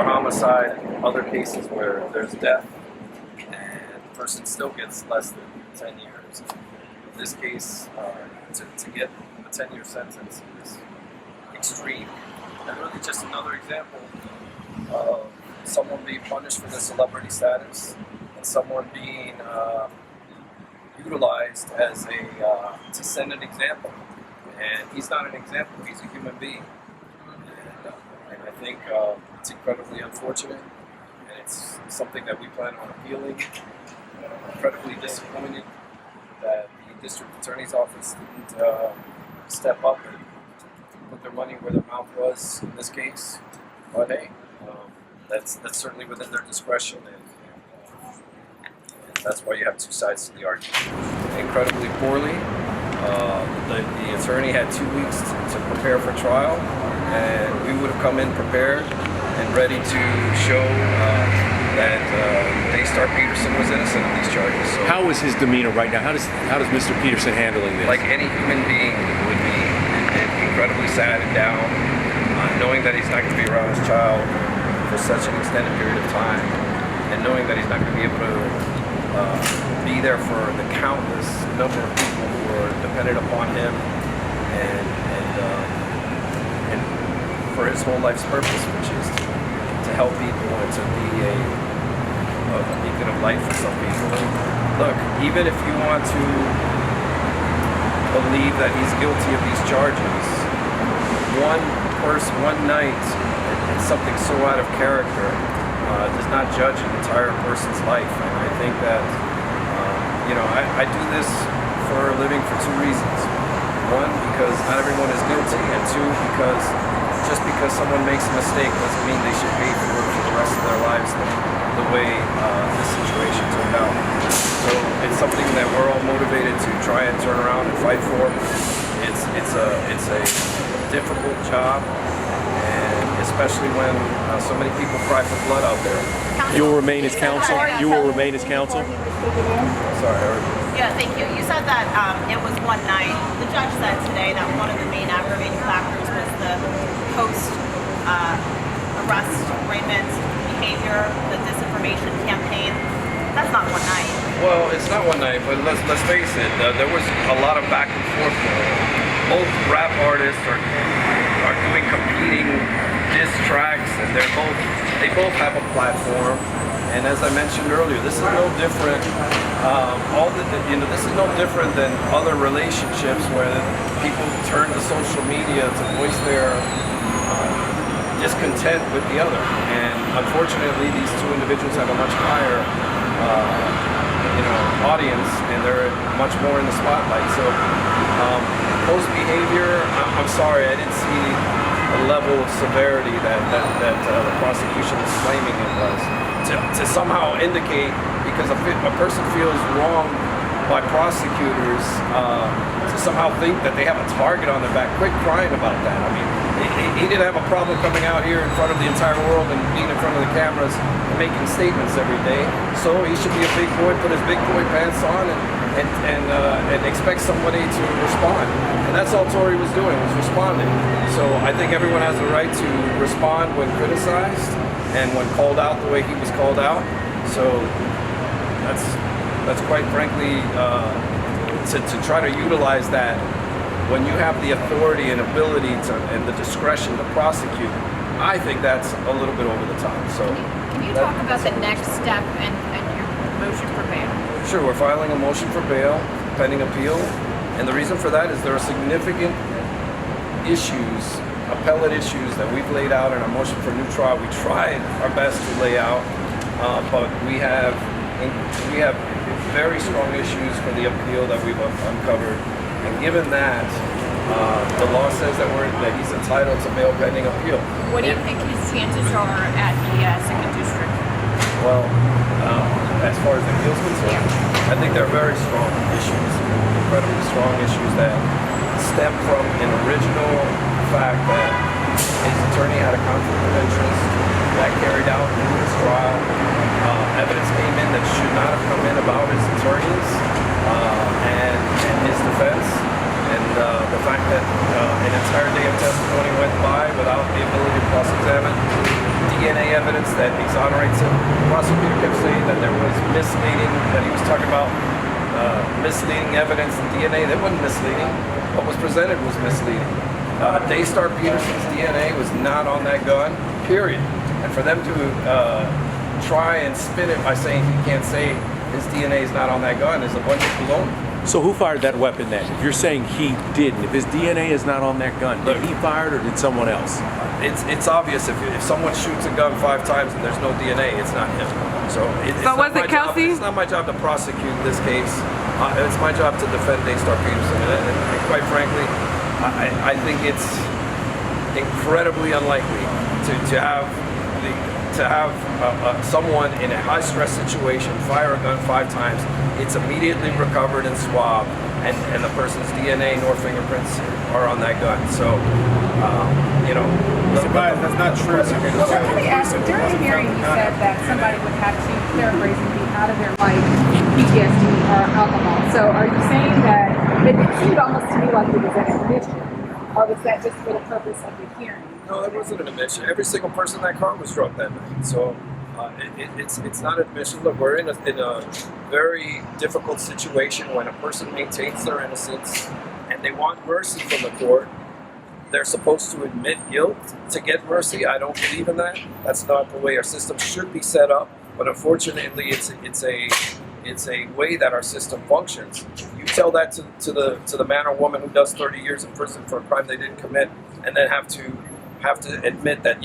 or homicide, other cases where there's death, and the person still gets less than 10 years. In this case, to get a 10-year sentence is extreme. And really just another example of someone being punished for their celebrity status and someone being utilized as to send an example. And he's not an example, he's a human being. And I think it's incredibly unfortunate, and it's something that we plan on appealing. Incredibly disappointed that the district attorney's office didn't step up and put their money where their mouth was in this case. But hey, that's certainly within their discretion, and that's why you have two sides to the argument. Incredibly poorly. The attorney had 2 weeks to prepare for trial, and we would have come in prepared and ready to show that Daystar Peterson was innocent of these charges. So, how is his demeanor right now? How does Mr. Peterson handling this? Like any human being would be, incredibly sad and down, knowing that he's not going to be around his child for such an extended period of time, and knowing that he's not going to be able to be there for the countless number of people who are dependent upon him, and for his whole life's purpose, which is to help people and to be a beacon of light for some people. Look, even if you want to believe that he's guilty of these charges, one night and something so out of character does not judge an entire person's life. And I think that I do this for a living for two reasons. One, because not everyone is guilty, and two, because just because someone makes a mistake doesn't mean they should pay for it for the rest of their lives the way this situation turned out. So it's something that we're all motivated to try and turn around and fight for. It's a difficult job, and especially when so many people cry for blood out there. You will remain as counsel? You will remain as counsel? Sorry, I heard you. Yeah, thank you. You said that it was one night. The judge said today that one of the main aggravating factors was the post-arrest arraignment behavior, the disinformation campaign. That's not one night. Well, it's not one night, but let's face it. There was a lot of back and forth going on. Both rap artists are doing competing diss tracks, and they both have a platform. And as I mentioned earlier, this is no different. This is no different than other relationships where people turn to social media to voice their discontent with the other. And unfortunately, these two individuals have a much higher, audience, and they're much more in the spotlight. So, post behavior, I'm sorry, I didn't see the level of severity that the prosecution is claiming it was. To somehow indicate, because a person feels wronged by prosecutors, to somehow think that they have a target on their back. Quit crying about that. I mean, he didn't have a problem coming out here in front of the entire world and being in front of the cameras and making statements every day. So he should be a big boy, put his big boy pants on, and expect somebody to respond. And that's all Tory was doing, was responding. So I think everyone has the right to respond when criticized and when called out the way he was called out. So that's quite frankly, to try to utilize that when you have the authority and ability and the discretion to prosecute, I think that's a little bit over the top. So can you talk about the next step and your motion for bail? Sure, we're filing a motion for bail pending appeal, and the reason for that is there are significant issues, appellate issues that we've laid out in our motion for new trial. We tried our best to lay out, but we have very strong issues for the appeal that we've uncovered. And given that, the law says that he's entitled to bail pending appeal. What do you think his chances are at the second district? Well, as far as the appeal's concerned, I think they're very strong issues, incredibly strong issues that stem from an original fact that his attorney had a conflict of interest that carried out in this trial. Evidence came in that should not have come in about his attorneys and his defense, and the fact that an entire day of testimony went by without the ability to cross-examine DNA evidence that exonerates him. The prosecutor kept saying that there was misleading, that he was talking about misleading evidence in DNA. That wasn't misleading. What was presented was misleading. Daystar Peterson's DNA was not on that gun, period. And for them to try and spin it by saying he can't say his DNA is not on that gun is a bunch of baloney. So who fired that weapon then? If you're saying he didn't, if his DNA is not on that gun, did he fire it or did someone else? It's obvious if someone shoots a gun 5 times and there's no DNA, it's not him. So it's So was not it my job- Kelsey? It's not my job to prosecute this case. It's my job to defend Daystar Peterson. And quite frankly, I think it's incredibly unlikely to have someone in a high stress situation fire a gun 5 times. It's immediately recovered and swabbed, and the person's DNA nor fingerprints are on that gun. So, Mr. Baez, that's not true. Well, let me ask, during the hearing you said that somebody would have to, paraphrasing, be out of their life, PTSD or alcohol. So are you saying that, it seemed almost to me like it was an admission, or was that just for the purpose of the hearing? no, it wasn't an admission. Every single person in that car was drunk that night. So it's not an admission. Look, we're in a very difficult situation when a person maintains their innocence and they want mercy from the court. They're supposed to admit guilt to get mercy. I don't believe in that. That's not the way our system should be set up. But unfortunately, it's a way that our system functions. You tell that to the man or woman who does 30 years in prison for a crime they didn't commit, and then have to admit that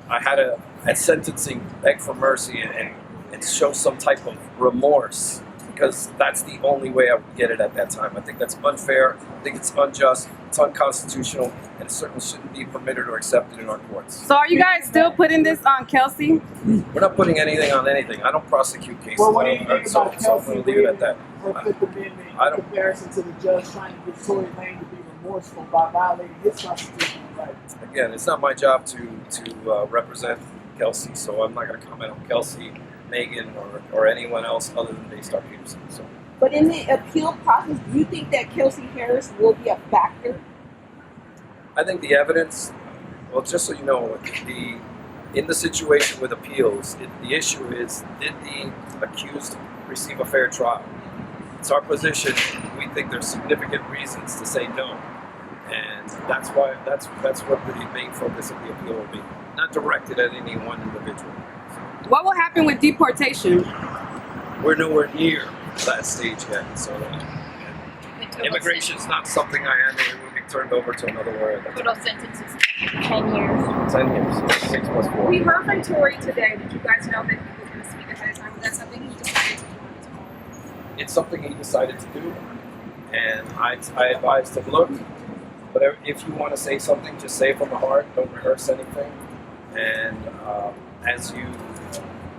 I had at sentencing beg for mercy and show some type of remorse, because that's the only way I would get it at that time. I think that's unfair. I think it's unjust. It's unconstitutional, and it certainly shouldn't be permitted or accepted in our courts. So are you guys still putting this on Kelsey? We're not putting anything on anything. I don't prosecute cases. Well, what do you think so about I'm Kelsey going to leave it at that. her Fifth Amendment I in don't- comparison to the judge trying to get Tory Lanez to be remorseful by violating his constitutional rights? Again, it's not my job to represent Kelsey, so I'm not going to comment on Kelsey, Megan, or anyone else other than Daystar Peterson. So But in the appeal process, do you think that Kelsey Harris will be a factor? I think the evidence, well, just so you know, in the situation with appeals, the issue is, did the accused receive a fair trial? It's our position. We think there's significant reasons to say no, and that's why that's what the main focus of the appeal will be, not directed at any one individual. What will happen with deportation? We're nowhere near that stage yet, so immigration is not something I handle. It will be turned over to another lawyer. Total sentence is 10 years. 10 years, 6 plus 4. We heard from Tory today. Did you guys know that he was going to speak ahead of time? Was that something he decided to do? It's something he decided to do, and I advised him, look, whatever, if you want to say something, just say it from the heart. Don't rehearse anything. And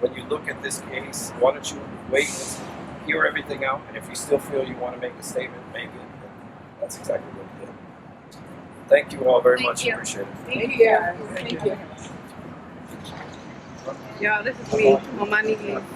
when you look at this case, why don't you wait and hear everything out? And if you still feel you want to make a statement, make it. And that's exactly what we did. Thank you all very much. you. Appreciate it. Thank you. Thank you. Y'all, this is me on my knees.